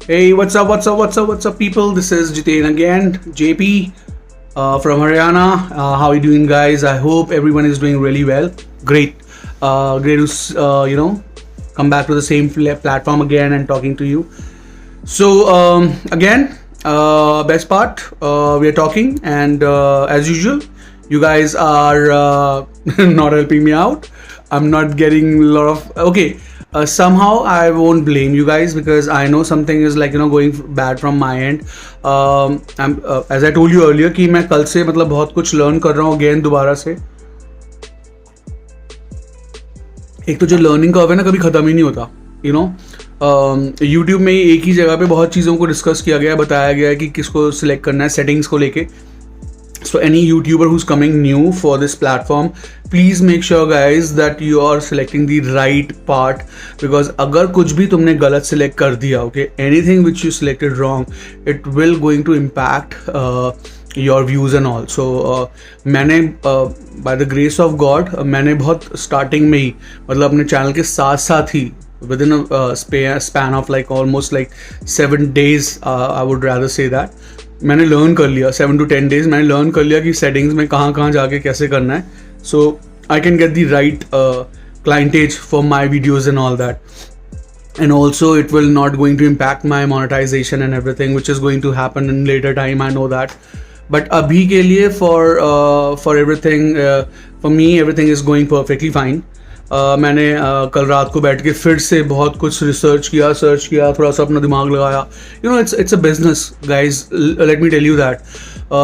Hey, what's up, people? This is Jitain again, JP from Haryana. How are you doing, guys? I hope everyone is doing really well. Great, great to come back to the same platform again and talking to you. So again, best part, we are talking, and as usual, you guys are not helping me out. I'm not getting a lot of okay. Somehow I won't blame you guys because I know something is going bad from my end. I'm as I told you earlier कि मैं कल से मतलब बहुत कुछ learn कर रहा हूँ again दोबारा से. एक तो जो learning curve है ना कभी ख़त्म ही नहीं होता, you know. YouTube में एक ही जगह पे बहुत चीज़ों को डिस्कस किया गया है, बताया गया है कि किसको सिलेक्ट करना है सेटिंग्स को लेके. So any YouTuber who's coming new for this platform, please make sure guys that you are selecting the right part, because अगर कुछ भी तुमने गलत select कर दिया, okay, anything which you selected wrong, it will going to impact your views and all. So मैंने by the grace of God मैंने बहुत starting में ही मतलब अपने channel के साथ साथ ही within a span of like almost like 7 days, I would rather say that, मैंने लर्न कर लिया 7 to 10 days मैंने लर्न कर लिया कि सेटिंग्स में कहाँ कहाँ जाके कैसे करना है. So I can get the right clientage for my videos and all that, and also it will not going to impact my monetization and everything which is going to happen in later time, I know that. But abhi ke liye for everything, for me everything is going perfectly fine. मैंने कल रात को बैठ के फिर से बहुत कुछ सर्च किया, थोड़ा सा अपना दिमाग लगाया. You know it's a business guys, let me tell you that.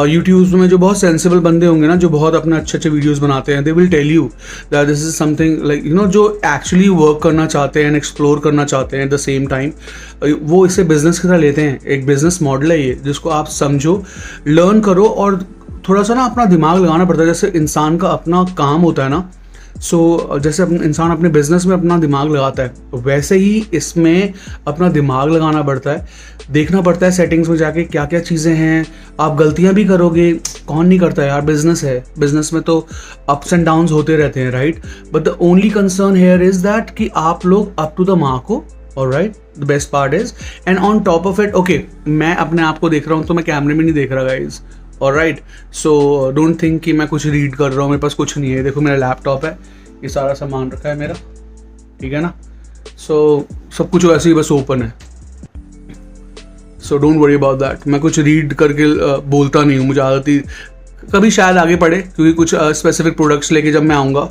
YouTube में जो बहुत सेंसिबल बंदे होंगे ना, जो बहुत अपने अच्छे वीडियोस बनाते हैं, they will tell you that this is something like you know, जो एक्चुअली वर्क करना चाहते हैं एंड एक्सप्लोर करना चाहते हैं एट द सेम टाइम, वो इसे बिजनेस की तरह लेते हैं. एक बिजनेस मॉडल है ये, जिसको आप समझो, लर्न करो और थोड़ा सा ना अपना दिमाग लगाना पड़ता है. जैसे इंसान का अपना काम होता है ना, जैसे इंसान अपने बिजनेस में अपना दिमाग लगाता है, वैसे ही इसमें अपना दिमाग लगाना पड़ता है. देखना पड़ता है सेटिंग्स में जाके क्या क्या चीज़ें हैं. आप गलतियां भी करोगे, कौन नहीं करता है यार, बिजनेस है, बिजनेस में तो अप्स एंड डाउन्स होते रहते हैं, right. But the only concern here is that कि आप लोग अप टू द मार्क हो. Alright, the best part is, and on top of it, okay, मैं अपने आप को देख रहा हूँ तो मैं कैमरे में नहीं देख रहा guys. Alright, so don't think कि मैं कुछ रीड कर रहा हूँ, मेरे पास कुछ नहीं है. देखो मेरा लैपटॉप है, ये सारा सामान रखा है मेरा, ठीक है ना. सो सब कुछ वैसे ही बस ओपन है. So don't worry about that. मैं कुछ रीड करके बोलता नहीं हूँ, मुझे आदत ही, कभी शायद आगे पड़े, क्योंकि कुछ स्पेसिफिक प्रोडक्ट्स लेके जब मैं आऊँगा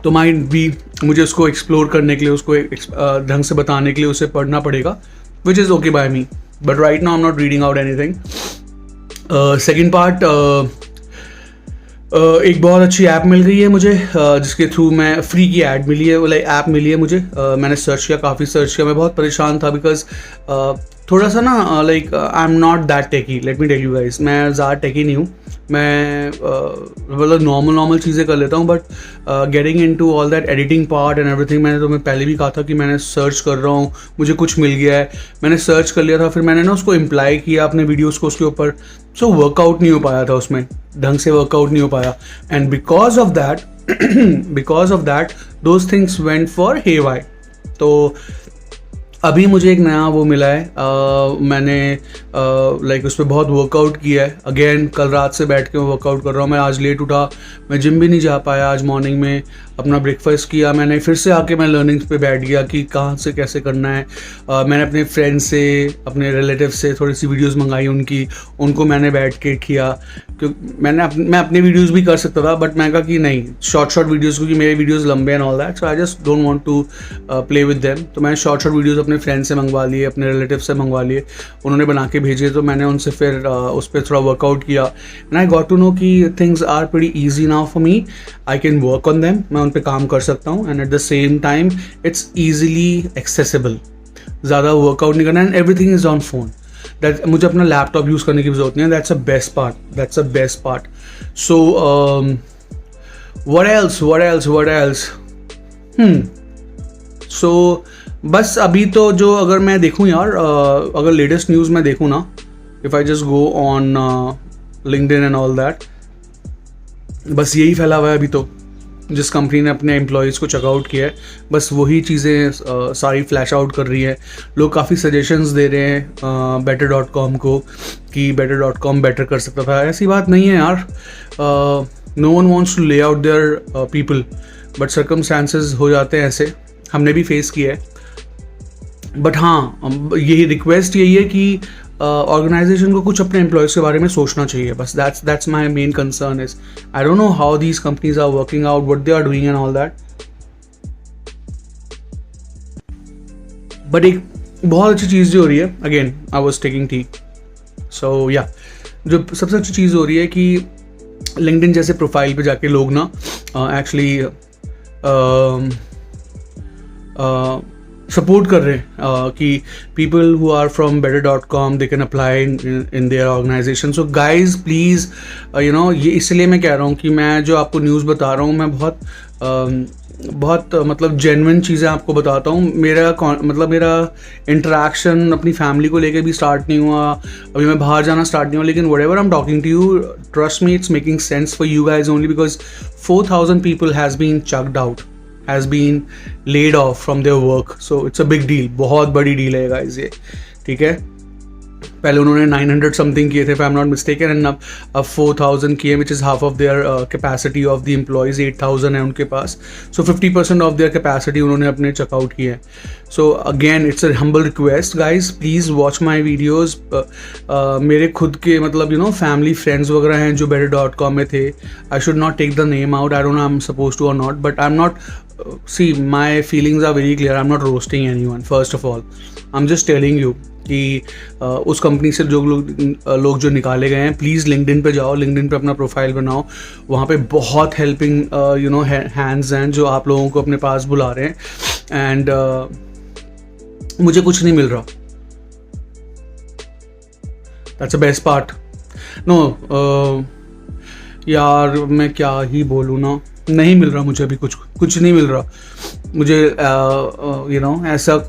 तो माइट भी मुझे उसको एक्सप्लोर करने के लिए, उसको ढंग से बताने के लिए उसे पढ़ना पड़ेगा, which is okay by me. But right now I am not reading out anything. Second part, एक बहुत अच्छी ऐप मिल गई है मुझे, जिसके थ्रू मैं फ्री की ऐड मिली है, लाइक ऐप मिली है मुझे. मैंने सर्च किया, काफ़ी सर्च किया, मैं बहुत परेशान था बिकॉज थोड़ा सा ना like I am not that techie, let me tell you guys. मैं ज़्यादा टेकी नहीं हूँ, मैं मतलब नॉर्मल चीज़ें कर लेता हूँ, but getting into all that editing part and everything, मैंने तुम्हें पहले भी कहा था कि मैंने सर्च कर रहा हूँ, मुझे कुछ मिल गया है, मैंने सर्च कर लिया था, फिर मैंने ना उसको इम्प्लाई किया अपने वीडियोज़ को उसके ऊपर. सो वर्कआउट नहीं हो पाया था, उसमें ढंग से वर्कआउट नहीं हो पाया, and because of that those things went for haywire. तो अभी मुझे एक नया वो मिला है, मैंने लाइक उस पर बहुत वर्कआउट किया है. अगेन कल रात से बैठ के मैं वर्कआउट कर रहा हूँ. मैं आज लेट उठा, मैं जिम भी नहीं जा पाया आज. मॉर्निंग में अपना ब्रेकफास्ट किया, मैंने फिर से आके मैं लर्निंग्स पे बैठ गया कि कहाँ से कैसे करना है. मैंने अपने फ्रेंड्स से, अपने रिलेटिव से थोड़ी सी वीडियोस मंगाई, उनको मैंने बैठ के किया. क्योंकि मैं अपने वीडियोस भी कर सकता था, बट मैं कहा कि नहीं, शॉर्ट वीडियोस, क्योंकि मेरे वीडियोस लंबे and all that, so I just don't want to play with them. तो मैंने शॉर्ट वीडियोस अपने फ्रेंड से मंगवा लिए, अपने रिलेटिव से मंगवा लिए, उन्होंने बना के भेजे, तो मैंने उनसे फिर उस पर थोड़ा वर्कआउट किया. And I got to know कि things are pretty easy now for me, I can work on them, मैं उन पर काम कर सकता हूँ, and at the same time it's easily accessible. ज़्यादा वर्कआउट नहीं करना, and everything is on phone. That मुझे अपना लैपटॉप यूज़ करने की जरूरत नहीं है. That's a best part. So what else? So बस अभी तो जो अगर मैं देखूँ यार, अगर लेटेस्ट न्यूज़ में देखूँ ना, if I just go on LinkedIn and all that, बस यही फैला हुआ है अभी तो. जिस कंपनी ने अपने एम्प्लॉयज़ को चेकआउट किया है, बस वही चीज़ें सारी फ्लैश आउट कर रही हैं। लोग काफ़ी सजेशंस दे रहे हैं better.com को कि better.com बेटर कर सकता था। ऐसी बात नहीं है यार, no one wants to lay out their people, but circumstances हो जाते हैं ऐसे, हमने भी फेस किया है। बट हाँ, यही रिक्वेस्ट यही है कि ऑर्गेनाइजेशन को कुछ अपने एम्प्लॉयज़ के बारे में सोचना चाहिए, बस that's my main concern is I don't know how these companies are working out, what they are doing and all that. But एक बहुत अच्छी चीज़ जो हो रही है, again I was taking tea, so या जो सबसे अच्छी चीज़ हो रही है कि लिंक्डइन जैसे प्रोफाइल पे जाके लोग ना एक्चुअली सपोर्ट कर रहे हैं कि people who are from better.com they can apply in their organisation. So guys please you know, ये इसलिए मैं कह रहा हूँ कि मैं जो आपको न्यूज़ बता रहा हूँ, मैं बहुत मतलब जेन्युइन चीज़ें आपको बताता हूँ। मेरा इंटरेक्शन अपनी फैमिली को लेके भी स्टार्ट नहीं हुआ, अभी मैं बाहर जाना स्टार्ट नहीं हुआ, लेकिन whatever I am talking to you, trust me, it's making sense for you guys only because 4,000 people has been chucked out, has been laid off from their work, so it's a big deal, बहुत बड़ी deal है guys ये, ठीक है। पहले उन्होंने 900 something किए थे if I'm not mistaken, and अब 4,000 किए, which is half of their capacity of the employees, 8,000 है उनके पास, so 50% of their capacity उन्होंने अपने चेकआउट किए हैं। So again it's a humble request guys, please watch my videos। मेरे खुद के मतलब you know family friends वगैरह हैं जो better.com में थे, I should not take the name out, I don't know I'm supposed to or not, but I'm not see, my feelings are very clear, I'm not roasting anyone, first of all I'm just telling you कि उस company से जो लोग जो निकाले गए हैं, please LinkedIn पे जाओ, लिंक्डइन पे अपना प्रोफाइल बनाओ, वहाँ पे बहुत हेल्पिंग यू नो हैंड्स हैं जो आप लोगों को अपने पास बुला रहे हैं। एंड मुझे कुछ नहीं मिल रहा, that's the best part. No यार मैं क्या ही बोलूँ ना, नहीं मिल रहा मुझे अभी, कुछ नहीं मिल रहा मुझे, यू नो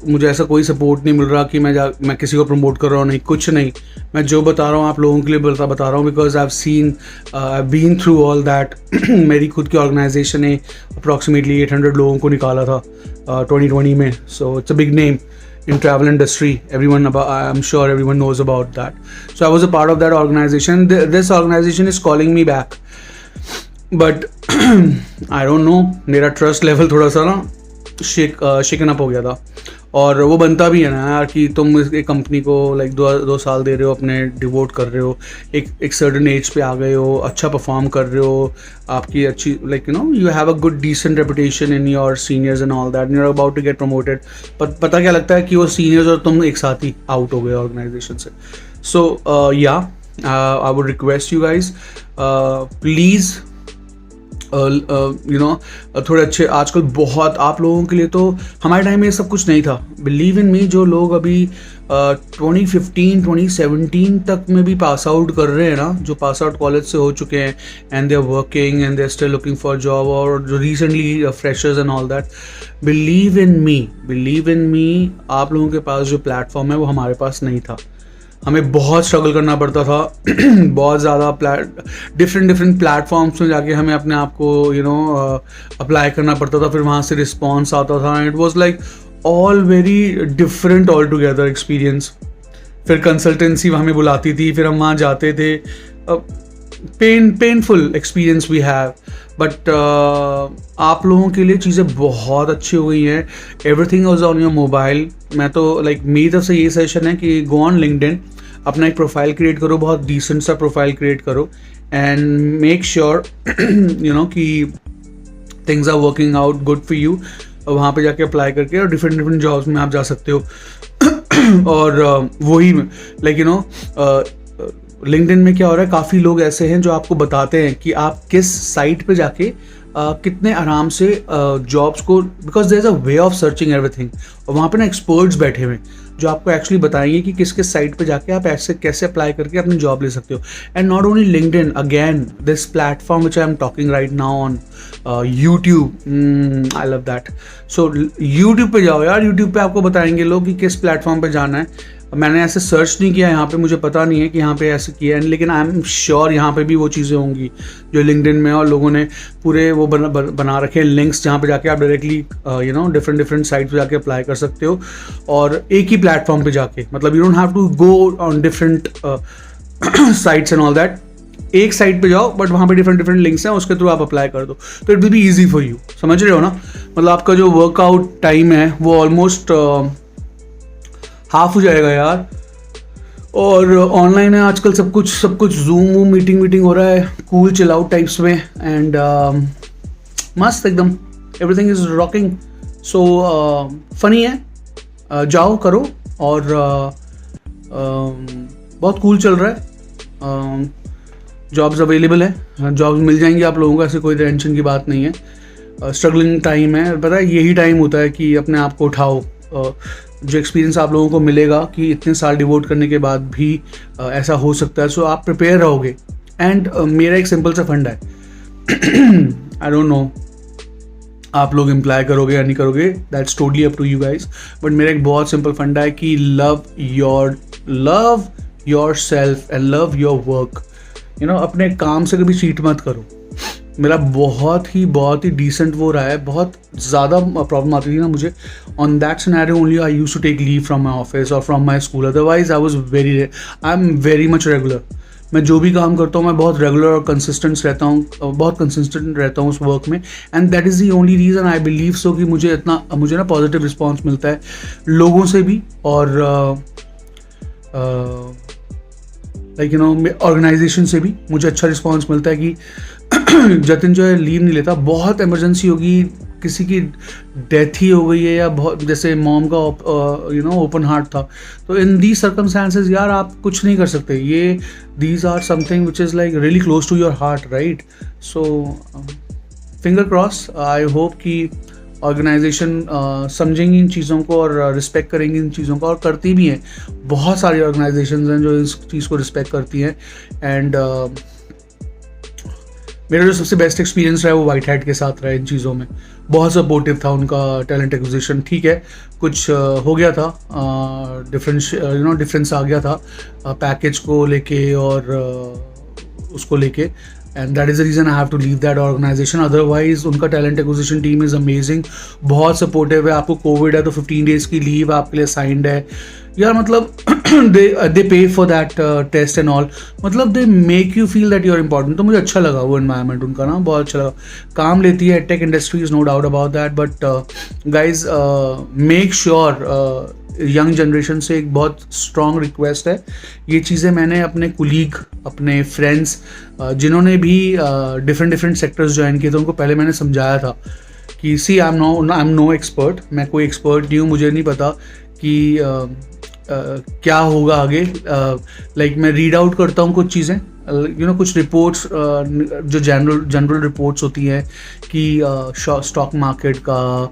मुझे ऐसा कोई सपोर्ट नहीं मिल रहा कि मैं किसी को प्रमोट कर रहा हूँ, नहीं, कुछ नहीं। मैं जो बता रहा हूँ आप लोगों के लिए बता रहा हूँ because I have been through all that. मेरी खुद की ऑर्गेनाइजेशन ने अप्रॉक्सीमेटली 800 लोगों को निकाला था 2020 में, so it's a big name in travel industry, I'm sure everyone knows about that, so I was a part of that organization. This organization is calling me back, but I don't know, मेरा trust level थोड़ा सा ना shaken up हो गया था। और वो बनता भी है ना यार कि तुम एक कंपनी को लाइक 2 साल दे रहे हो, अपने डिवोट कर रहे हो, एक सर्टन एज पे आ गए हो, अच्छा परफॉर्म कर रहे हो, आपकी अच्छी like you know you have a good decent reputation in your seniors and all that, you are about to get promoted, पर पता क्या लगता है कि वो सीनियर्स और तुम एक साथ ही आउट हो गए ऑर्गेनाइजेशन से। सो या I would request you guys please you no थोड़े अच्छे, आजकल बहुत आप लोगों के लिए, तो हमारे टाइम में ये सब कुछ नहीं था, बिलीव इन मी। जो लोग अभी 2015 2017 तक में भी पास आउट कर रहे हैं ना, जो पास आउट कॉलेज से हो चुके हैं and they are working and they are still looking for job, और जो recently freshers and all that, believe in me आप लोगों के पास जो प्लेटफॉर्म है वो हमारे पास नहीं था। हमें बहुत स्ट्रगल करना पड़ता था बहुत ज़्यादा डिफरेंट प्लेटफॉर्म्स में जाके हमें अपने आप को यू नो अप्लाई करना पड़ता था, फिर वहाँ से रिस्पॉन्स आता था, and it was like all very different all together experience. फिर कंसल्टेंसी हमें बुलाती थी, फिर हम वहाँ जाते थे, painful experience we have, but आप लोगों के लिए चीज़ें बहुत अच्छी हो गई हैं, everything was on your mobile. मैं तो लाइक मेरी तरफ से ये सजेशन है कि गो ऑन लिंक्डइन, अपना एक प्रोफाइल क्रिएट करो, बहुत डिसेंट सा प्रोफाइल क्रिएट करो, and make sure you know कि things are working out good for you. वहाँ पे जाके अप्लाई करके और डिफरेंट जॉब्स में आप जा सकते हो। और वही लाइक यू नो लिंक्डइन में क्या हो रहा है, काफ़ी लोग ऐसे हैं जो आपको बताते हैं कि आप किस साइट पे जाके कितने आराम से जॉब्स को, because there is a way of searching everything, और वहाँ पे ना एक्सपर्ट्स बैठे हुए हैं जो आपको एक्चुअली बताएंगे कि किस किस साइट पे जाके आप ऐसे कैसे अप्लाई करके अपनी जॉब ले सकते हो। And not only LinkedIn, again this platform which I am talking right now on YouTube, I love that. So YouTube पे जाओ यार, यूट्यूब पे आपको बताएंगे लोग कि किस प्लेटफॉर्म पे जाना है। मैंने ऐसे सर्च नहीं किया यहाँ पे, मुझे पता नहीं है कि यहाँ पे ऐसे किया है, लेकिन आई एम श्योर यहाँ पे भी वो चीज़ें होंगी जो लिंक्डइन में, और लोगों ने पूरे वो बना रखे हैं लिंक्स जहाँ पे जाके आप डायरेक्टली डिफरेंट साइट पे जाके अप्लाई कर सकते हो, और एक ही प्लेटफॉर्म पे जाके, मतलब you don't have to go on different sites and all that. एक साइट पे जाओ बट वहाँ पे डिफरेंट लिंक्स हैं, उसके थ्रू आप अप्लाई कर दो, तो it will be easy for you. समझ रहे हो ना? मतलब आपका जो वर्कआउट टाइम है वो ऑलमोस्ट हाफ हो जाएगा यार। और ऑनलाइन है आजकल सब कुछ जूम मीटिंग हो रहा है, कूल चिल आउट टाइप्स में, एंड मस्त एकदम, everything is rocking. So funny है, जाओ करो, और बहुत कूल चल रहा है। जॉब्स अवेलेबल है, जॉब्स मिल जाएंगी आप लोगों को, ऐसे कोई टेंशन की बात नहीं है। स्ट्रगलिंग टाइम है, पता है यही टाइम होता है कि अपने आप को उठाओ। जो एक्सपीरियंस आप लोगों को मिलेगा कि इतने साल डिवोट करने के बाद भी ऐसा हो सकता है, सो आप प्रिपेयर रहोगे। एंड मेरा एक सिंपल सा फंड है, आई डोंट नो आप लोग इम्प्लाई करोगे या नहीं करोगे, that's totally up to you guys, but मेरा एक बहुत सिंपल फंडा है कि love yourself and love your work. अपने काम से कभी चीट मत करो। मेरा बहुत ही डिसेंट वो रहा है, बहुत ज़्यादा प्रॉब्लम आती थी ना मुझे, on that scenario only I used to take leave from my office और from my school, otherwise I am very much regular. मैं जो भी काम करता हूँ मैं बहुत रेगुलर और कंसिस्टेंट रहता हूँ उस वर्क में, and that is the only reason I believe so कि मुझे ना पॉजिटिव रिस्पॉन्स मिलता है लोगों से भी, और ऑर्गेनाइजेशन से भी मुझे अच्छा रिस्पॉन्स मिलता है कि जतिन जो है लीव नहीं लेता। बहुत इमरजेंसी होगी, किसी की डेथ ही हो गई है, या बहुत जैसे मॉम का ओपन हार्ट था, तो इन दीज सर्कमस्टांसेस यार आप कुछ नहीं कर सकते। ये these are something which is like really close to your heart, right? So finger cross, I hope कि ऑर्गेनाइजेशन समझेंगी इन चीज़ों को और रिस्पेक्ट करेंगी इन चीज़ों को, और करती भी हैं। बहुत सारी ऑर्गेनाइजेशंस हैं जो इस चीज़ को रिस्पेक्ट करती हैं। एंड मेरा जो सबसे बेस्ट एक्सपीरियंस रहा है वो वाइट हैट के साथ रहा है इन चीज़ों में। बहुत सपोर्टिव था उनका टैलेंट एक्विजिशन। ठीक है, कुछ हो गया था, डिफरेंस आ गया था पैकेज को लेके और उसको लेके, and that is the reason I have to leave that organization. Otherwise उनका talent acquisition team is amazing, बहुत सपोर्टिव है। आपको कोविड है तो 15 डेज़ की लीव आपके लिए साइंड है यार, मतलब they pay for that test and all, मतलब they make you feel that you are important. तो मुझे अच्छा लगा वो एनवायरनमेंट उनका ना, बहुत अच्छा लगा। काम लेती है tech industry, is no doubt about that, but guys make sure, young generation से एक बहुत स्ट्रॉन्ग रिक्वेस्ट है, ये चीज़ें मैंने अपने कुलीग, अपने फ्रेंड्स जिन्होंने भी डिफरेंट सेक्टर्स ज्वाइन किए थे उनको पहले मैंने समझाया था कि सी आई एम नो एक्सपर्ट, मैं कोई एक्सपर्ट नहीं हूँ, मुझे नहीं पता कि क्या होगा आगे। लाइक मैं रीड आउट करता हूँ कुछ चीज़ें, कुछ रिपोर्ट्स जो जनरल रिपोर्ट्स होती हैं कि स्टॉक मार्केट का,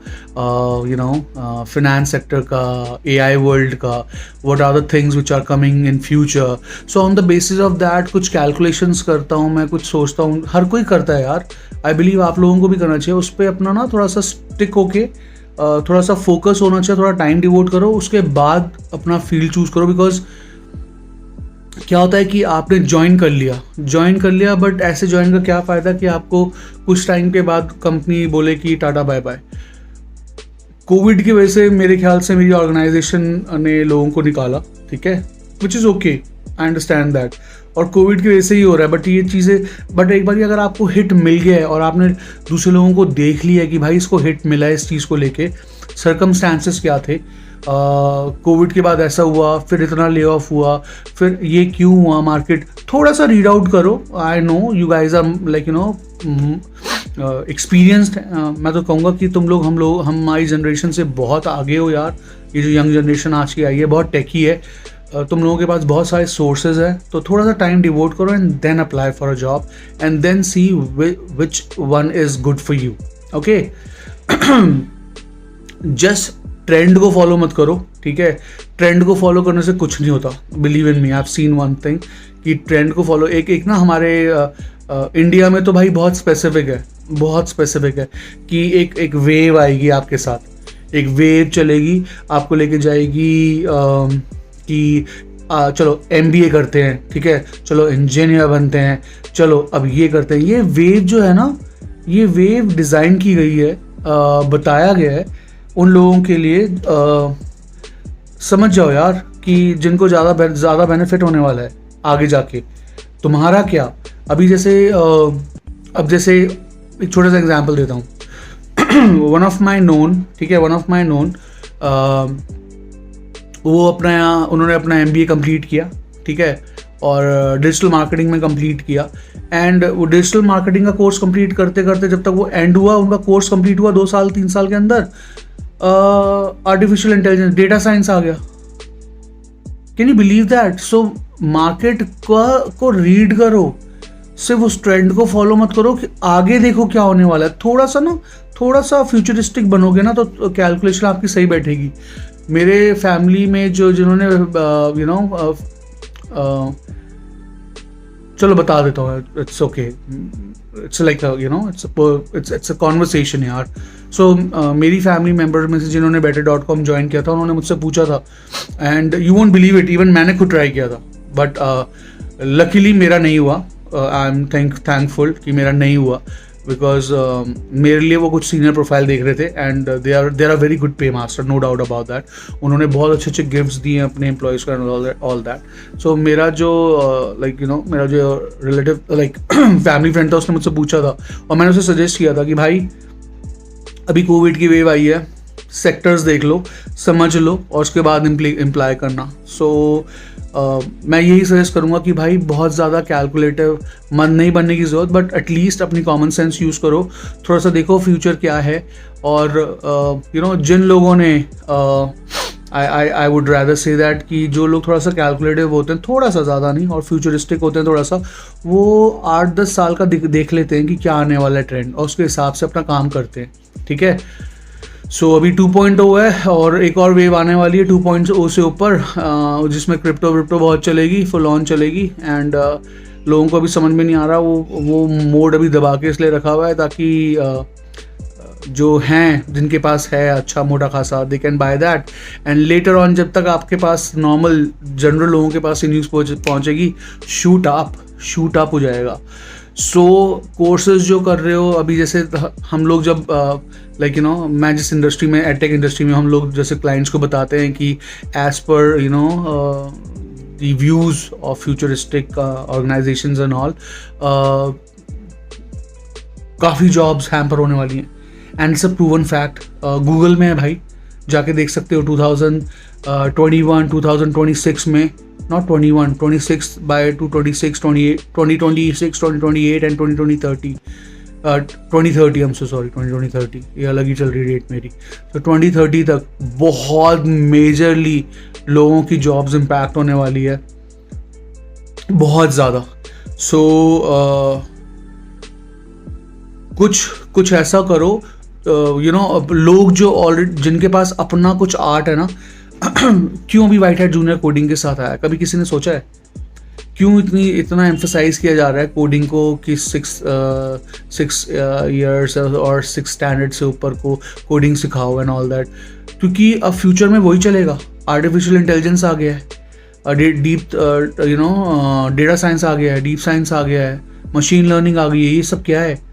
फिनेंस सेक्टर का, AI वर्ल्ड का, what are the things which are coming in future. So on the basis of that कुछ कैलकुलेशंस करता हूँ मैं, कुछ सोचता हूँ, हर कोई करता है यार। आई बिलीव आप लोगों को भी करना चाहिए, उस पर अपना ना थोड़ा सा स्टिक होके थोड़ा सा फोकस होना चाहिए, थोड़ा टाइम डिवोट करो, उसके बाद अपना फील्ड चूज करो। बिकॉज क्या होता है कि आपने ज्वाइन कर लिया बट ऐसे ज्वाइन का क्या फ़ायदा कि आपको कुछ टाइम के बाद कंपनी बोले कि टाटा बाय बाय। कोविड की वजह से मेरे ख्याल से मेरी ऑर्गेनाइजेशन ने लोगों को निकाला, ठीक है, विच is okay, I understand that, और कोविड की वजह से ही हो रहा है। बट ये चीज़ें, बट एक बार अगर आपको हिट मिल गया है और आपने दूसरे लोगों को देख लिया है कि भाई इसको हिट मिला है, इस चीज़ को लेके सर्कमस्टांसेस क्या थे, कोविड के बाद ऐसा हुआ, फिर इतना ले ऑफ हुआ, फिर ये क्यों हुआ, मार्केट थोड़ा सा रीड आउट करो। I know you guys are like experienced. मैं तो कहूँगा कि तुम लोग हमारी जनरेशन से बहुत आगे हो यार। ये जो यंग जनरेशन आज की आई है बहुत टेकी है, तुम लोगों के पास बहुत सारे सोर्सेज है, तो थोड़ा सा टाइम डिवोट करो and then apply for a job and then see which one is good for you. Okay, just trend को फॉलो मत करो, ठीक है। ट्रेंड को फॉलो करने से कुछ नहीं होता, believe in me, I have seen one thing कि ट्रेंड को फॉलो एक ना हमारे इंडिया में तो भाई बहुत स्पेसिफिक है कि एक वेव आएगी आपके साथ, एक वेव चलेगी, आपको लेके जाएगी कि चलो MBA करते हैं, ठीक है, चलो इंजीनियर बनते हैं, चलो अब ये करते हैं। ये वेव जो है ना, ये वेव डिज़ाइन की गई है, बताया गया है उन लोगों के लिए, समझ जाओ यार, कि जिनको ज़्यादा बेनिफिट होने वाला है आगे जाके। तुम्हारा क्या, अभी जैसे अब जैसे एक छोटा सा एग्जांपल देता हूँ। वन ऑफ माई नोन, ठीक है, वन ऑफ माई नोन, वो उन्होंने अपना MBA कंप्लीट किया, ठीक है, और डिजिटल मार्केटिंग में कंप्लीट किया। एंड वो डिजिटल मार्केटिंग का कोर्स कंप्लीट करते करते जब तक वो एंड हुआ, उनका कोर्स कंप्लीट हुआ 2 साल 3 साल के अंदर, आर्टिफिशियल इंटेलिजेंस, डेटा साइंस आ गया। Can you believe that? So market को रीड करो, सिर्फ उस ट्रेंड को फॉलो मत करो कि आगे देखो क्या होने वाला है। थोड़ा सा फ्यूचरिस्टिक बनोगे ना तो कैलकुलेशन आपकी सही बैठेगी। मेरे फैमिली में जिन्होंने चलो बता देता हूँ, it's okay, it's like it's a conversation यार। सो मेरी फैमिली मेम्बर में से जिन्होंने better.com ज्वाइन किया था, उन्होंने मुझसे पूछा था, and you won't believe it, even मैंने खुद ट्राई किया था, बट लकीली मेरा नहीं हुआ। आई एम थैंकफुल कि मेरा नहीं हुआ, बिकॉज मेरे लिए वो कुछ सीनियर प्रोफाइल देख रहे थे, and they are very good pay master, no doubt about that. उन्होंने बहुत अच्छे अच्छे गिफ्ट्स दिए अपने एम्प्लॉयज़ को, ऑल दैट। सो मेरा जो मेरा जो रिलेटिव फैमिली फ्रेंड था, उसने मुझसे पूछा था और मैंने उसे सजेस्ट किया था कि भाई अभी कोविड की वेव आई है, सेक्टर्स देख लो, समझ लो, और उसके बाद इम्प्लाई करना। सो मैं यही सजेस्ट करूँगा कि भाई बहुत ज़्यादा कैलकुलेटिव मन नहीं बनने की ज़रूरत, बट एटलीस्ट अपनी कॉमन सेंस यूज़ करो, थोड़ा सा देखो फ्यूचर क्या है। और जिन लोगों ने I would rather say that कि जो लोग थोड़ा सा कैलकुलेटिव होते हैं, थोड़ा सा, ज़्यादा नहीं, और फ्यूचरिस्टिक होते हैं थोड़ा सा, वो 8-10 साल का देख लेते हैं कि क्या आने वाला है ट्रेंड, और उसके हिसाब से अपना काम करते हैं, ठीक है। सो अभी 2.0 है और एक और वेव आने वाली है 2.0 से ऊपर, जिसमें क्रिप्टो बहुत चलेगी, फुल ऑन चलेगी। एंड लोगों को अभी समझ में नहीं आ रहा, वो मोड अभी दबा के इसलिए रखा हुआ है ताकि जो हैं, जिनके पास है अच्छा मोटा खासा, they can by that, and later on जब तक आपके पास नॉर्मल जनरल लोगों के पास ये न्यूज़ पहुँचेगी, शूट अप हो जाएगा। सो कोर्सेज जो कर रहे हो अभी, जैसे हम लोग जब मैं जिस इंडस्ट्री में, एडटेक इंडस्ट्री में, हम लोग जैसे क्लाइंट्स को बताते हैं कि as per the views of futuristic organisations and all, काफ़ी जॉब्स हैम्पर होने वाली हैं, and it's a proven fact. Google में है भाई, जाके देख सकते हो 2021 2026 में, not 21, 26 by 2026, 28, 2026, 2028 and 2030, 2030, I'm so sorry, 2030, ये अलग ही चल रही डेट मेरी। तो 2030 तक बहुत मेजरली लोगों की जॉब्स इम्पैक्ट होने वाली है, बहुत ज़्यादा। सो कुछ ऐसा करो, लोग जो ऑलरेडी, जिनके पास अपना कुछ आर्ट है ना, क्यों अभी व्हाइट हैट जूनियर कोडिंग के साथ आया, कभी किसी ने सोचा है? क्यों इतना एम्फसाइज किया जा रहा है कोडिंग को कि 6 ईयर्स और 6 स्टैंडर्ड से ऊपर को कोडिंग सिखाओ एंड ऑल दैट? क्योंकि अब फ्यूचर में वही चलेगा। आर्टिफिशियल इंटेलिजेंस आ गया है, डीप डेटा साइंस आ गया है, डीप साइंस आ गया है, मशीन लर्निंग आ गई है। ये सब क्या है?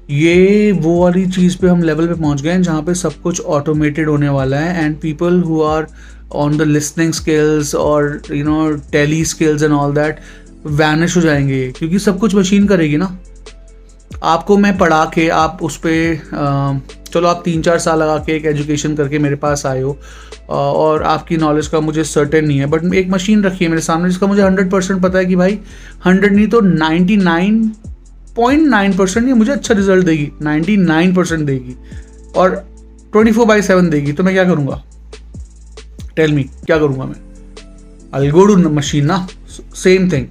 ये वो वाली चीज़ पे हम लेवल पे पहुंच गए हैं जहाँ पे सब कुछ ऑटोमेटेड होने वाला है, and people who are on the listening skills और tele skills and all that vanish हो जाएंगे, क्योंकि सब कुछ मशीन करेगी ना। आपको मैं पढ़ा के, आप उस पर चलो आप 3-4 साल लगा के एक एजुकेशन करके मेरे पास आए हो, और आपकी नॉलेज का मुझे सर्टेन नहीं है, बट एक मशीन रखी है मेरे सामने जिसका मुझे 100% पता है कि भाई 100 नहीं तो 99.9% ये मुझे अच्छा रिजल्ट देगी, 99% देगी, और 24/7 देगी। तो मैं क्या करूँगा? टेल मी, क्या करूँगा मैं? I'll go to मशीन ना, सेम थिंग।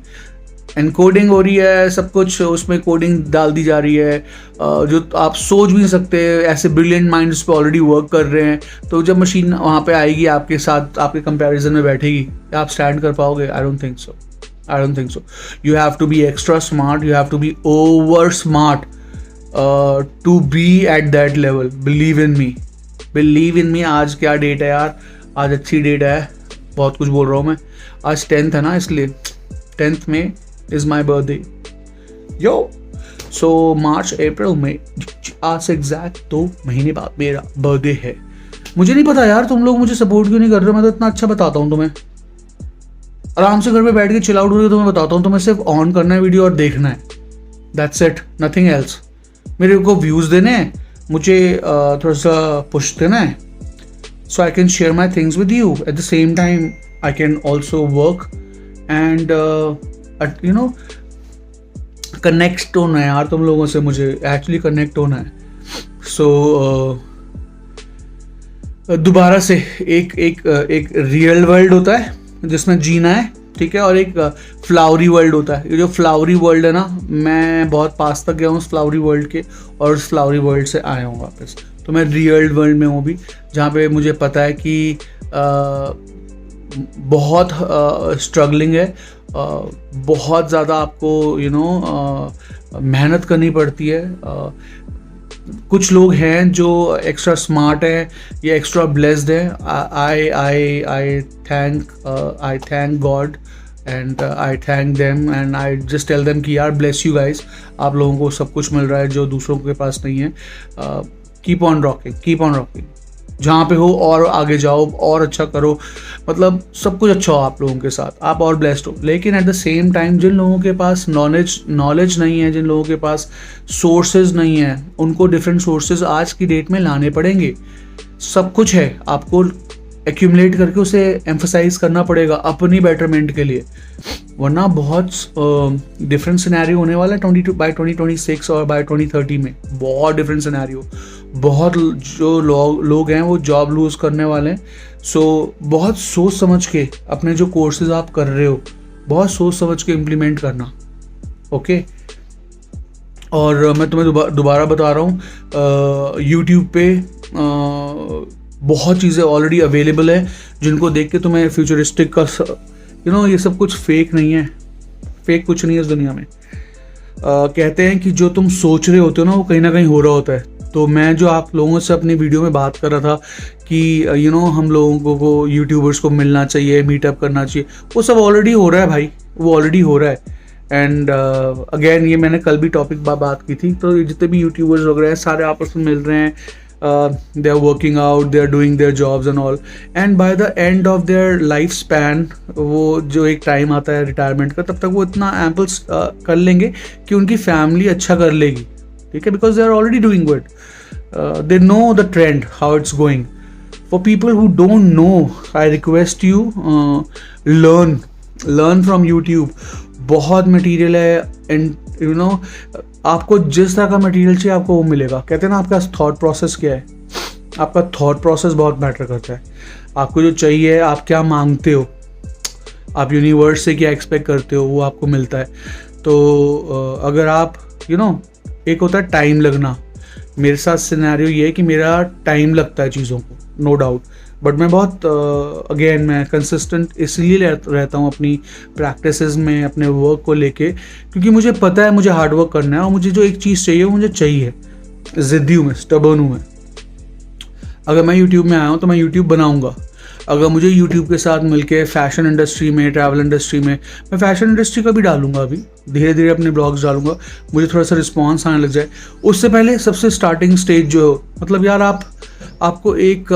एनकोडिंग हो रही है, सब कुछ उसमें कोडिंग डाल दी जा रही है, जो आप सोच भी नहीं सकते, ऐसे ब्रिलियंट माइंड उस पर ऑलरेडी वर्क कर रहे हैं। तो जब मशीन वहाँ पे आएगी, आपके साथ आपके कंपैरिजन में बैठेगी, आप स्टैंड कर पाओगे? I don't think so. You have to be extra smart, you have to be over smart to be at that level. Believe in me. आज क्या डेट है यार? आज अच्छी डेट है, बहुत कुछ बोल रहा हूँ मैं। आज 10th है ना, इसलिए 10th में इज़ माई बर्थडे यो। सो मार्च अप्रैल में आज से एग्जैक्ट 2 महीने बाद मेरा बर्थडे है। मुझे नहीं पता यार तुम लोग मुझे सपोर्ट क्यों नहीं कर रहे हो। मैं तो इतना अच्छा बताता हूँ तुम्हें, आराम से घर पे बैठ के चिल आउट होकर तुम्हें बताता हूँ। तुम्हें सिर्फ ऑन करना है वीडियो और देखना है, दैट्स इट, नथिंग एल्स। मेरे को व्यूज़ देने हैं, मुझे थोड़ा सा पुश देना है, so I can share my things with you. At the same time, I can also work and you know connect होना है यार तुम लोगों से, मुझे एक्चुअली कनेक्ट होना है। सो दोबारा से एक रियल वर्ल्ड होता है जिसमें जीना है, ठीक है, और एक फ्लावरी वर्ल्ड होता है। ये जो फ्लावरी वर्ल्ड है ना, मैं बहुत पास तक गया हूँ उस फ्लावरी वर्ल्ड के, और उस फ्लावरी वर्ल्ड से आया हूँ वापस। तो मैं रियल वर्ल्ड में हूँ भी, जहाँ पे मुझे पता है कि बहुत स्ट्रगलिंग है, बहुत ज़्यादा आपको मेहनत करनी पड़ती है। कुछ लोग हैं जो एक्स्ट्रा स्मार्ट हैं या एक्स्ट्रा ब्लेस्ड हैं। I thank God and I thank them and I just tell them कि यार ब्लेस यू गाइस, आप लोगों को सब कुछ मिल रहा है जो दूसरों के पास नहीं है। कीप ऑन रॉकिंग, जहाँ पे हो और आगे जाओ और अच्छा करो, मतलब सब कुछ अच्छा हो आप लोगों के साथ, आप और ब्लेस्ड हो। लेकिन एट द सेम टाइम जिन लोगों के पास नॉलेज नहीं है, जिन लोगों के पास सोर्सेज नहीं है, उनको डिफरेंट सोर्सेज आज की डेट में लाने पड़ेंगे। सब कुछ है, आपको एक्यूमुलेट करके उसे एम्फसाइज करना पड़ेगा अपनी बेटरमेंट के लिए, वरना बहुत डिफरेंट सिनेरियो होने वाला है 2026 और बाय 2030 में। बहुत डिफरेंट सिनेरियो, बहुत जो लोग हैं वो जॉब लूज करने वाले हैं। सो बहुत सोच समझ के अपने जो कोर्सेज आप कर रहे हो, बहुत सोच समझ के इम्प्लीमेंट करना, ओके। और मैं तुम्हें दोबारा बता रहा हूँ, यूट्यूब पे बहुत चीज़ें ऑलरेडी अवेलेबल है जिनको देख के तुम्हें फ्यूचरिस्टिक का ये सब कुछ फेक नहीं है, फेक कुछ नहीं है इस दुनिया में। कहते हैं कि जो तुम सोच रहे होते हो ना वो कहीं ना कहीं हो रहा होता है। तो मैं जो आप लोगों से अपनी वीडियो में बात कर रहा था कि हम लोगों को यूट्यूबर्स को मिलना चाहिए, मीटअप करना चाहिए, वो सब ऑलरेडी हो रहा है भाई, वो ऑलरेडी हो रहा है। एंड अगेन ये मैंने कल भी टॉपिक बात की थी। तो जितने भी यूट्यूबर्स वगैरह हैं सारे आपस में मिल रहे हैं, they are working out, they are doing their jobs and all, and by the end of their life span, वो जो एक टाइम आता है रिटायरमेंट का, तब तक वो इतना एम्पल कर लेंगे कि उनकी फैमिली अच्छा कर लेगी, ठीक है, because they are already doing good, they know the trend how it's going. For people who don't know, I request you learn from YouTube. बहुत मटीरियल है, एंड आपको जिस तरह का मटेरियल चाहिए आपको वो मिलेगा। कहते हैं ना आपका थॉट प्रोसेस क्या है, आपका थॉट प्रोसेस बहुत मैटर करता है। आपको जो चाहिए, आप क्या मांगते हो, आप यूनिवर्स से क्या एक्सपेक्ट करते हो, वो आपको मिलता है। तो अगर आप एक होता है टाइम लगना, मेरे साथ सिनेरियो ये है कि मेरा टाइम लगता है चीज़ों को, नो डाउट, बट मैं बहुत मैं कंसिस्टेंट इसलिए रहता हूँ अपनी प्रैक्टिसेस में, अपने वर्क को लेके, क्योंकि मुझे पता है मुझे हार्ड वर्क करना है और मुझे जो एक चीज़ चाहिए वो मुझे चाहिए। ज़िद्दी हूँ मैं, स्टबर्न हूँ मैं। अगर मैं यूट्यूब में आया हूँ तो मैं यूट्यूब बनाऊँगा। अगर मुझे यूट्यूब के साथ मिलके फैशन इंडस्ट्री में, ट्रैवल इंडस्ट्री में, मैं फैशन इंडस्ट्री का भी डालूंगा, अभी धीरे धीरे अपने ब्लॉग्स डालूंगा, मुझे थोड़ा सा रिस्पॉन्स आने लग जाए। उससे पहले सबसे स्टार्टिंग स्टेज जो मतलब यार आपको एक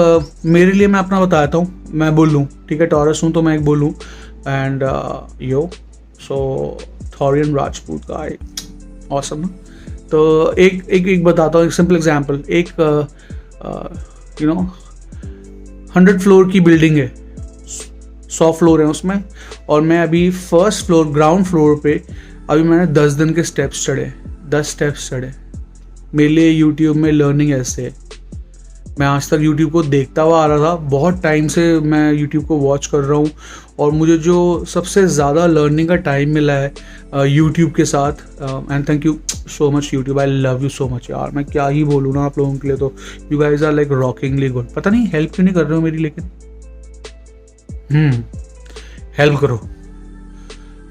मेरे लिए मैं अपना बताता हूँ, मैं बोलूँ, ठीक है, टॉरस हूँ तो मैं एक बोलूँ, एंड थॉरियन राजपूत का ऑसम ना। तो एक बताता हूँ, एक सिंपल एग्जांपल। एक 100 फ्लोर की बिल्डिंग है, 100 फ्लोर है उसमें, और मैं अभी फर्स्ट फ्लोर ग्राउंड फ्लोर पे अभी मैंने 10 दिन के स्टेप्स चढ़े, 10 स्टेप्स चढ़े। मेरे लिए यूट्यूब में लर्निंग ऐसे है। मैं आज तक यूट्यूब को देखता हुआ आ रहा था, बहुत टाइम से मैं यूट्यूब को वॉच कर रहा हूँ, और मुझे जो सबसे ज़्यादा लर्निंग का टाइम मिला है यूट्यूब के साथ, and thank you so much YouTube, I love you so much यार। मैं क्या ही बोलूँ ना आप लोगों के लिए, तो you guys are like rockingly good. पता नहीं हेल्प क्यों नहीं कर रहे हो मेरी, लेकिन हेल्प करो,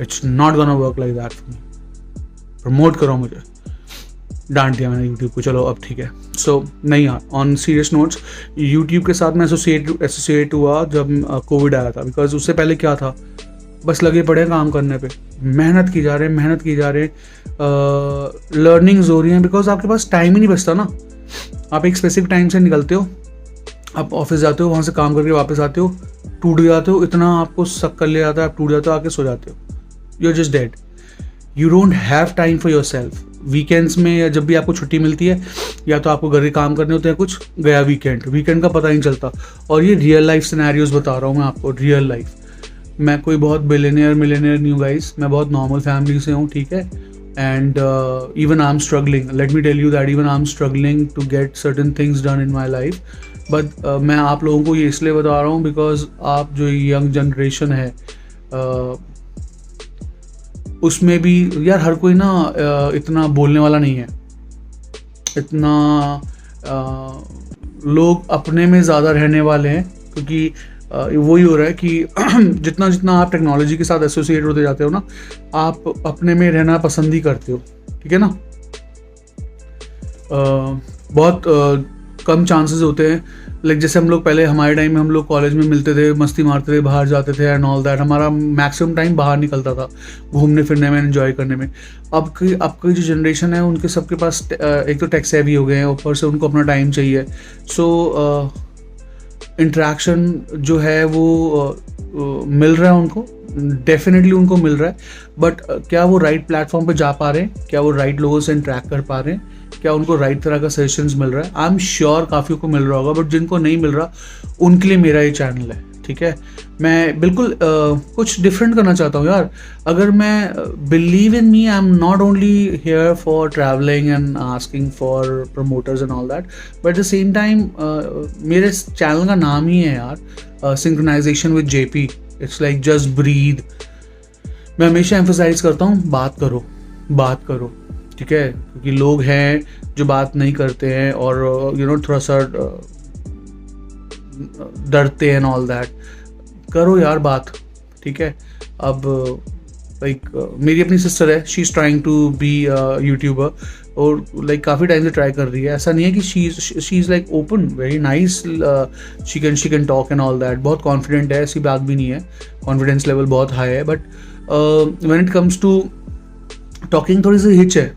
it's not gonna work like that for me. Promote करो मुझे, डांट दिया मैंने यूट्यूब को, चलो अब ठीक है। सो नहीं यार, ऑन सीरियस नोट्स, यूट्यूब के साथ मैं एसोसिएट हुआ जब कोविड आया था, बिकॉज उससे पहले क्या था, बस लगे पड़े हैं काम करने पे, मेहनत की जा रहे हैं, लर्निंग्स हो रही हैं, बिकॉज आपके पास टाइम ही नहीं बचता ना। आप एक स्पेसिफिक टाइम से निकलते हो, आप ऑफिस जाते हो, वहाँ से काम करके वापस आते हो, टूट जाते हो, इतना आपको सक कर ले जाता है, आप टूट जाते हो, आके सो जाते हो, you are just dead. You don't have time for yourself. Weekends में या जब भी आपको छुट्टी मिलती है, या तो आपको घर के काम करने होते हैं, कुछ गया वीकेंड का पता नहीं चलता। और ये रियल लाइफ सिनेरियोज बता रहा हूँ मैं आपको, रियल लाइफ। मैं कोई बहुत बिलियनियर मिलियनियर नहीं हूँ गाइस, मैं बहुत नॉर्मल फैमिली से हूँ, ठीक है। And even I am struggling, let me tell you that even I am struggling to get certain things done in my life. But मैं आप लोगों को ये इसलिए बता रहा हूँ बिकॉज आप जो यंग जनरेशन है, उसमें भी यार हर कोई ना इतना बोलने वाला नहीं है, इतना लोग अपने में ज़्यादा रहने वाले हैं, क्योंकि वही हो रहा है कि जितना जितना आप टेक्नोलॉजी के साथ एसोसिएट होते जाते हो ना, आप अपने में रहना पसंद ही करते हो, ठीक है ना। बहुत कम चांसेस होते हैं, लाइक जैसे हम लोग पहले, हमारे टाइम में हम लोग कॉलेज में मिलते थे, मस्ती मारते थे, बाहर जाते थे एंड ऑल दैट, हमारा मैक्सिमम टाइम बाहर निकलता था घूमने फिरने में, एंजॉय करने में। अब की जो जनरेशन है, उनके सबके पास एक तो टेक सेवी हो गए हैं, ऊपर से उनको अपना टाइम चाहिए। सो इंटरेक्शन जो है वो मिल रहा है उनको, डेफिनेटली उनको मिल रहा है, बट क्या वो राइट प्लेटफॉर्म पे जा पा रहे हैं, क्या वो राइट लोगों से इंटरेक्ट कर पा रहे हैं, क्या उनको राइट तरह का सजेशंस मिल रहा है? आई एम श्योर काफ़ियों को मिल रहा होगा, बट जिनको नहीं मिल रहा उनके लिए मेरा ये चैनल है, ठीक है। मैं बिल्कुल कुछ डिफरेंट करना चाहता हूँ यार। अगर मैं believe in me, I am not only here for travelling and asking for promoters and all that, but at the same time मेरे चैनल का नाम ही है यार, synchronisation with JP. It's like just breathe. मैं हमेशा एम्फसाइज करता हूँ, बात करो, ठीक है, क्योंकि लोग हैं जो बात नहीं करते हैं और थोड़ा सा डरते हैं, ऑल दैट। करो यार बात, ठीक है। अब लाइक मेरी अपनी सिस्टर है, she is trying to be YouTuber, और लाइक काफ़ी टाइम से ट्राई कर रही है। ऐसा नहीं है कि she is like open, very nice, she can talk and all that, बहुत कॉन्फिडेंट है, ऐसी बात भी नहीं है, कॉन्फिडेंस लेवल बहुत हाई है। But when it comes to talking थोड़ी सी हिच है।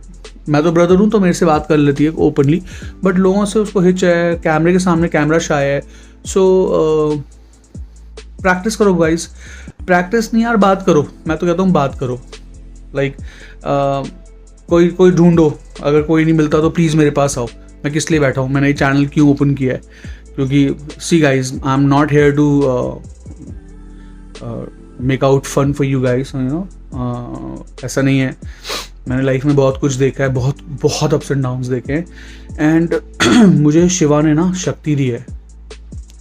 मैं तो ब्रदर हूँ तो मेरे से बात कर लेती है ओपनली, बट लोगों से उसको हिच है, कैमरे के सामने कैमरा शाय है। सो प्रैक्टिस करो गाइस, प्रैक्टिस नहीं यार, बात करो। मैं तो कहता हूँ बात करो, लाइक कोई ढूंढो, अगर कोई नहीं मिलता तो प्लीज़ मेरे पास आओ। मैं किस लिए बैठा हूँ, मैंने ये चैनल क्यों ओपन किया है, क्योंकि see guys, I am not here to make out fun for you guys, ऐसा नहीं है। मैंने लाइफ में बहुत कुछ देखा है, बहुत अप्स एंड डाउन्स देखे हैं, एंड मुझे शिवा ने ना शक्ति दी है,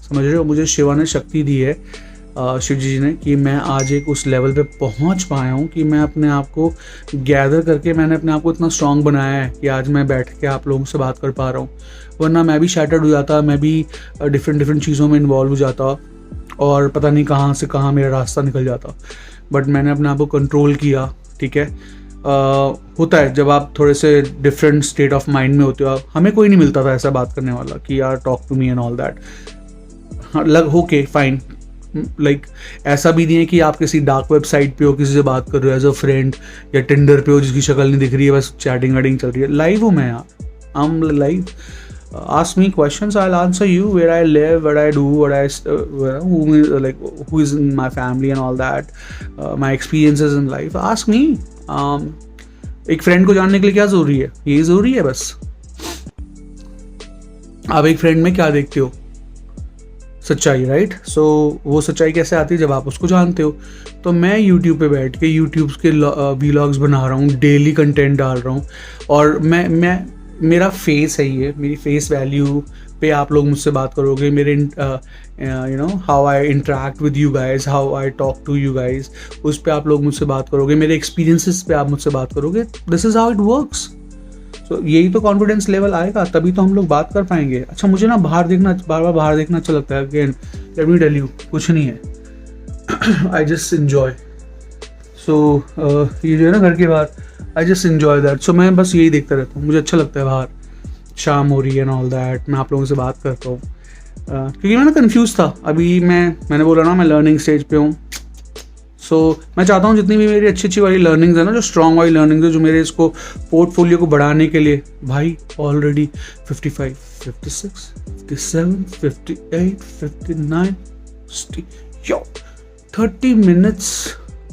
समझ रहे हो, मुझे शिवा ने शक्ति दी है, शिव जी ने, कि मैं आज एक उस लेवल पे पहुंच पाया हूं कि मैं अपने आप को गैदर करके, मैंने अपने आप को इतना स्ट्रांग बनाया है कि आज मैं बैठ के आप लोगों से बात कर पा रहा हूँ। वरना मैं भी शैटर्ड हो जाता, मैं भी डिफरेंट चीज़ों में इन्वॉल्व हो जाता और पता नहीं कहाँ से कहाँ मेरा रास्ता निकल जाता। बट मैंने अपने आप को कंट्रोल किया, ठीक है। होता है जब आप थोड़े से डिफरेंट स्टेट ऑफ माइंड में होते हो। हमें कोई नहीं मिलता था ऐसा बात करने वाला कि यार talk to me and all that, okay fine. Like ऐसा भी नहीं है कि आप किसी डार्क वेबसाइट पे हो, किसी से बात कर रहे हो एज अ फ्रेंड, या टिंडर पे हो जिसकी शक्ल नहीं दिख रही है, बस चैटिंग वैटिंग चल रही है। लाइव हूँ मैं यार, I am live. Ask me questions, I'll answer you, where I live, what I do, who is in my family and all that, my experiences in life. Ask me. एक friend को जानने के लिए क्या ज़रूरी है? यही ज़रूरी है बस। आप एक फ्रेंड में क्या देखते हो? सच्चाई, राइट। सो वो सच्चाई कैसे आती है? जब आप उसको जानते हो। तो मैं यूट्यूब पे बैठ के यूट्यूब के व्लॉग्स बना रहा हूँ, डेली कंटेंट डाल रहा हूँ, और मैं मेरा फेस है ये, मेरी फेस वैल्यू पे आप लोग मुझसे बात करोगे। मेरे how I interact with you guys, how I talk to you guys, उस पर आप लोग मुझसे बात करोगे। मेरे एक्सपीरियंसेस पे आप मुझसे बात करोगे। This is how it works. So यही तो कॉन्फिडेंस लेवल आएगा, तभी तो हम लोग बात कर पाएंगे। अच्छा, मुझे ना बार बार बाहर देखना अच्छा लगता है। Again let me tell you, कुछ नहीं है, आई जस्ट एंजॉय। सो ये जो है ना घर के बाहर, आई जस्ट इन्जॉय दैट. सो मैं बस यही देखता रहता हूँ, मुझे अच्छा लगता है बाहर शाम हो रही है एंड ऑल दैट, मैं आप लोगों से बात करता हूँ. क्योंकि मैं ना कन्फ्यूज़ था अभी, मैंने बोला ना मैं लर्निंग स्टेज पे हूँ. सो मैं चाहता हूँ जितनी भी मेरी अच्छी अच्छी वाली लर्निंग्स है ना, जो स्ट्रॉन्ग वाली लर्निंग्स है, जो मेरे इसको पोर्टफोलियो को बढ़ाने के लिए, भाई ऑलरेडी 55, 56, 57, 58, 59, 60, यो 30 minutes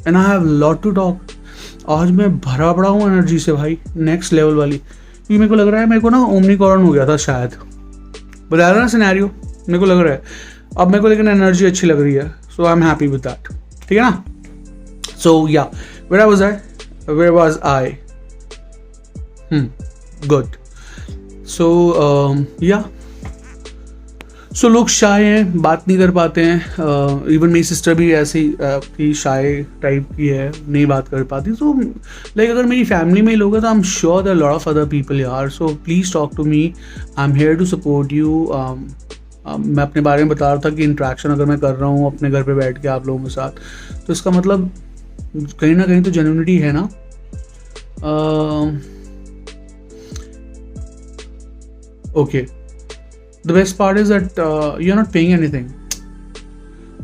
and I have lot to talk. आज मैं भरा पड़ा हूँ एनर्जी से भाई, नेक्स्ट लेवल वाली. क्योंकि मेरे को लग रहा है मेरे को ना ओमनीकॉर्न हो गया था शायद, बताया था ना सिनेरियो, मेरे को लग रहा है अब मेरे को, लेकिन एनर्जी अच्छी लग रही है. So I am happy with that. ठीक है ना. So yeah, where was I? Good. So yeah. So लोग शाय हैं, बात नहीं कर पाते हैं. इवन मेरी सिस्टर भी ऐसी की शाय टाइप की है, नहीं बात कर पाती. तो लाइक अगर मेरी फैमिली में ही लोग हैं तो I am sure there lot of other people यार. So please talk to me, I am here to support you. मैं अपने बारे में बता रहा था कि इंट्रैक्शन अगर मैं कर रहा हूँ अपने घर पे बैठ के आप लोगों के साथ, तो इसका मतलब कहीं ना कहीं तो जेन्युइनिटी है ना. Okay, the best part is that you are not paying anything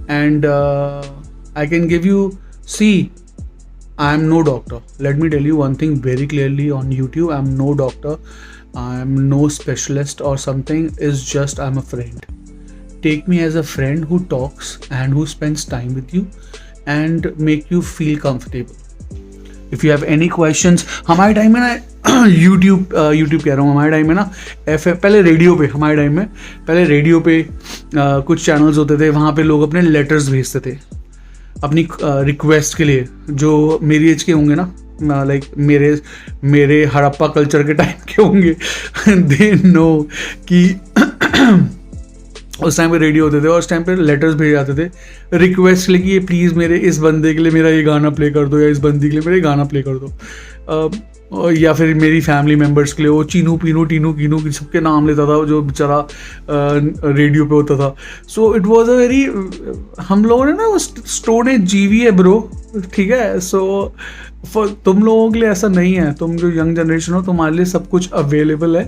and I can give you, see I am no doctor. Let me tell you one thing very clearly on YouTube, I am no doctor, I am no specialist or something, is just I'm a friend. Take me as a friend who talks and who spends time with you and make you feel comfortable. If you have any questions, हमारे time में ना YouTube कह रहा हूँ, हमारे time में ना पहले रेडियो पे, हमारे टाइम में पहले रेडियो पे कुछ चैनल्स होते थे, वहाँ पे लोग अपने लेटर्स भेजते थे अपनी रिक्वेस्ट के लिए. जो मेरी एज के होंगे ना, लाइक मेरे हड़प्पा कल्चर के टाइम के होंगे, दे नो कि उस टाइम पे रेडियो होते थे और उस टाइम पे लेटर्स भेजे जाते थे रिक्वेस्ट के लिए कि ये प्लीज़ मेरे इस बंदे के लिए मेरा ये गाना प्ले कर दो, या इस बंदी के लिए मेरा ये गाना प्ले कर दो. या फिर मेरी फैमिली मेम्बर्स के लिए, वो चीनू पीनू टीनू कीनू की सबके नाम लेता था जो बेचारा रेडियो पे होता था. So it was a very, हम लोगों ने ना वो स्टोन एज जीवी है ब्रो. ठीक है. सो तुम लोगों के लिए ऐसा नहीं है, तुम जो यंग जनरेशन हो तुम्हारे लिए सब कुछ अवेलेबल है.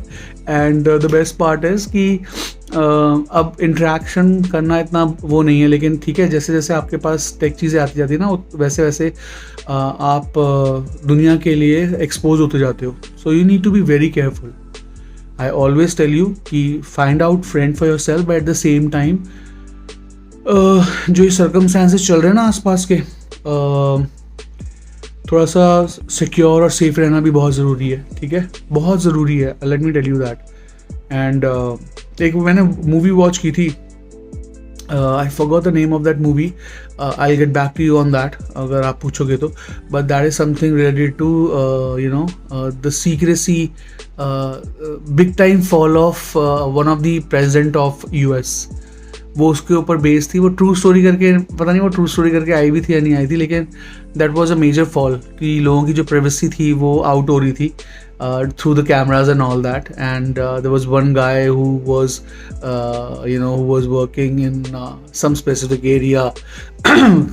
And the best part is कि अब इंटरेक्शन करना इतना वो नहीं है, लेकिन ठीक है, जैसे जैसे आपके पास टेक चीज़ें आती जाती है ना, वैसे वैसे आप दुनिया के लिए एक्सपोज होते जाते हो. So you need to be very careful. I always tell you कि find out friend for yourself, but at the same time जो ये सर्कमस्टांसेस चल रहे हैं ना आसपास के, थोड़ा सा सिक्योर और सेफ रहना भी बहुत ज़रूरी है. ठीक है, बहुत ज़रूरी है. Let me tell you that. And एक मैंने मूवी वॉच की थी, I forgot the name of that movie, I get back to you on that अगर आप पूछोगे तो. But that is something related to you know the secrecy, big time fall of one of the president of US. वो उसके ऊपर based थी. वो true story करके, पता नहीं वो ट्रू स्टोरी करके आई भी थी या नहीं आई थी, लेकिन that was a major fall कि लोगों की जो प्राइवेसी थी वो आउट हो रही थी through the cameras and all that. And there was one guy who was working in some specific area,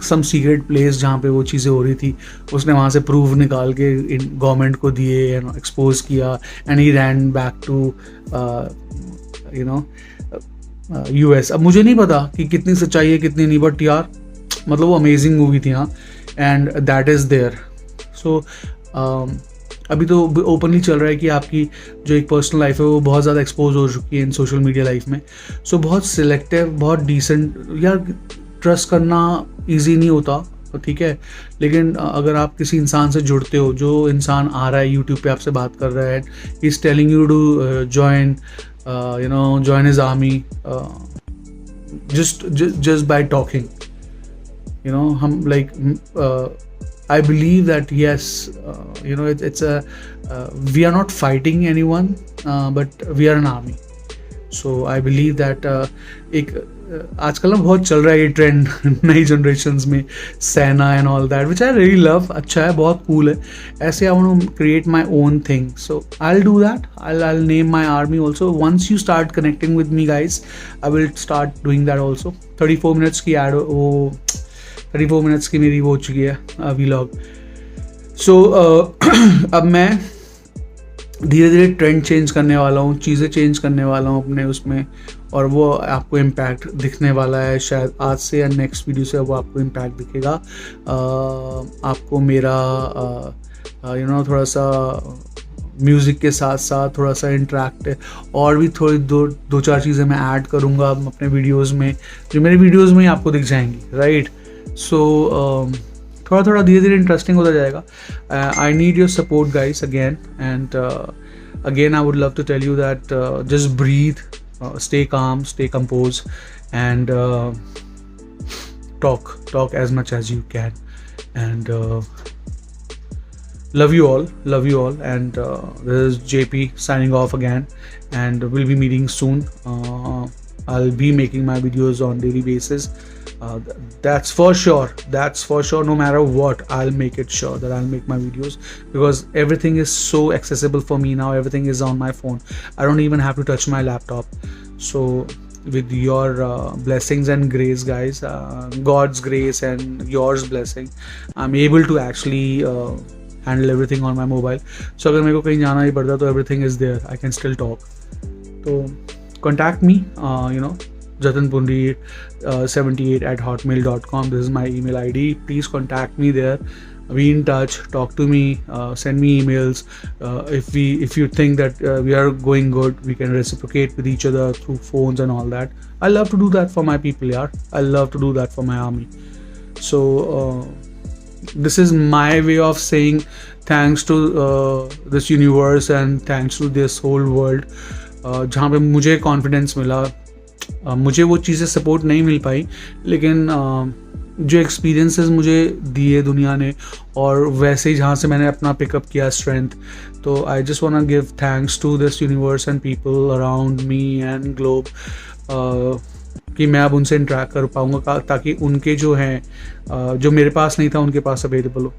some secret place जहाँ पे वो चीज़ें हो रही थी. उसने वहाँ से प्रूफ निकाल के गवर्नमेंट को दिए, एक्सपोज किया, and he ran back to US. अब मुझे नहीं पता कि कितनी सच्चाई है कितनी नहीं, बट यार मतलब वो अमेजिंग मूवी थी. हाँ, एंड दैट इज़ देयर. सो अभी तो ओपनली चल रहा है कि आपकी जो एक पर्सनल लाइफ है वो बहुत ज़्यादा एक्सपोज हो चुकी है इन सोशल मीडिया लाइफ में. सो बहुत सिलेक्टिव, बहुत डिसेंट. यार ट्रस्ट करना ईजी नहीं होता, ठीक है, लेकिन अगर आप किसी इंसान से जुड़ते हो, जो इंसान आ रहा है यूट्यूब पे आपसे बात कर रहा है, is telling you to join join his army, just by talking, hum like I believe that yes, it's a we are not fighting anyone, but we are an army. So I believe that एक आजकल ना बहुत चल रहा है ये trend नई generations में, सेना and all that, which I really love. अच्छा है, बहुत कूल है. ऐसे I want to create my own thing. So I will do that. I will name my army also. Once you start connecting with me guys, I will start doing that also. 34 minutes की ad, वो 34 minutes की मेरी वो हो चुकी है vlog. सो अब मैं धीरे धीरे ट्रेंड चेंज करने वाला हूँ, चीज़ें चेंज करने वाला हूँ अपने उसमें, और वो आपको इम्पैक्ट दिखने वाला है शायद आज से या नेक्स्ट वीडियो से वो आपको इम्पैक्ट दिखेगा। आपको मेरा थोड़ा सा म्यूज़िक के साथ साथ थोड़ा सा इंटरेक्ट और भी थोड़ी दो चार चीज़ें मैं ऐड करूँगा अपने वीडियोज़ में, जो मेरे वीडियोज़ में ही आपको दिख जाएंगी, राइट। सो थोड़ा थोड़ा धीरे धीरे इंटरेस्टिंग होता जाएगा। I need your support guys again, and again I would love to tell you that just breathe, stay calm, stay composed, and talk as much as you can, and love you all, and this is JP signing off again, and we'll be meeting soon. I'll be making my videos on daily basis. That's for sure, no matter what, I'll make it sure that I'll make my videos, because everything is so accessible for me now. Everything is on my phone. I don't even have to touch my laptop. So with your blessings and grace guys, God's grace and yours blessing, I'm able to actually handle everything on my mobile. So अगर मेरे को कहीं जाना ही पड़ता तो everything is there, I can still talk. So contact me, jatinpundri 78@hotmail.com. This is my email ID. Please contact me there. Be in touch, talk to me, send me emails. If you think that we are going good, we can reciprocate with each other through phones and all that. I love to do that for my people, yeah. I love to do that for my army. So this is my way of saying thanks to this universe and thanks to this whole world. जहाँ पे मुझे confidence मिला, मुझे वो चीज़ें support नहीं मिल पाई, लेकिन जो एक्सपीरियंसेस मुझे दिए दुनिया ने, और वैसे ही जहाँ से मैंने अपना पिकअप किया स्ट्रेंथ, तो I just want to give thanks to this universe and people around me and globe, कि मैं अब उनसे इंटरेक्ट कर पाऊँगा, ताकि उनके जो हैं जो मेरे पास नहीं था उनके पास अवेलेबल हो,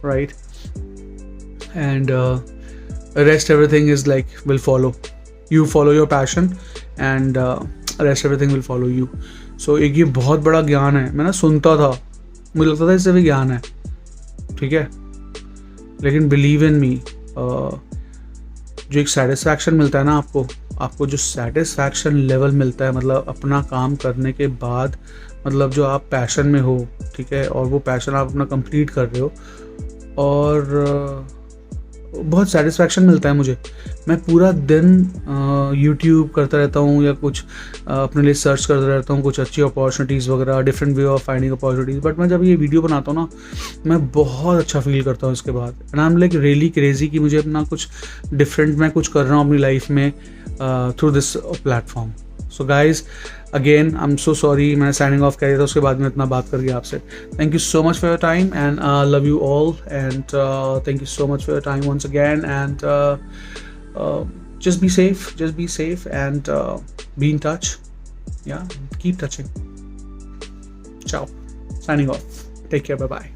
right. And rest everything is like will follow you, follow your passion, and rest everything will follow you. So एक ये बहुत बड़ा ज्ञान है, मैं ना सुनता था, मुझे लगता था इससे भी ज्ञान है, ठीक है, लेकिन बिलीव इन मी, जो एक सेटिस्फैक्शन मिलता है ना आपको जो सेटिस्फैक्शन लेवल मिलता है, मतलब अपना काम करने के बाद, मतलब जो आप पैशन में हो, ठीक है, और वो पैशन आप अपना कंप्लीट कर रहे हो, और बहुत सेटिस्फैक्शन मिलता है मुझे। मैं पूरा दिन यूट्यूब करता रहता हूँ या कुछ अपने लिए सर्च करता रहता हूँ, कुछ अच्छी अपॉर्चुनिटीज़ वगैरह, different way of finding opportunities, but मैं जब ये वीडियो बनाता हूँ ना, मैं बहुत अच्छा फील करता हूँ इसके बाद, and I am like really crazy कि मुझे अपना कुछ डिफरेंट मैं कुछ कर रहा हूँ अपनी लाइफ में through this platform. So guys again I am so sorry, मैंने साइनिंग ऑफ किया था उसके बाद में इतना बात कर गया आपसे। Thank you so much for your time, and love you all, and thank you so much for your time once again, and just be safe, and be in touch, yeah, keep touching. Ciao, signing off, take care, bye bye.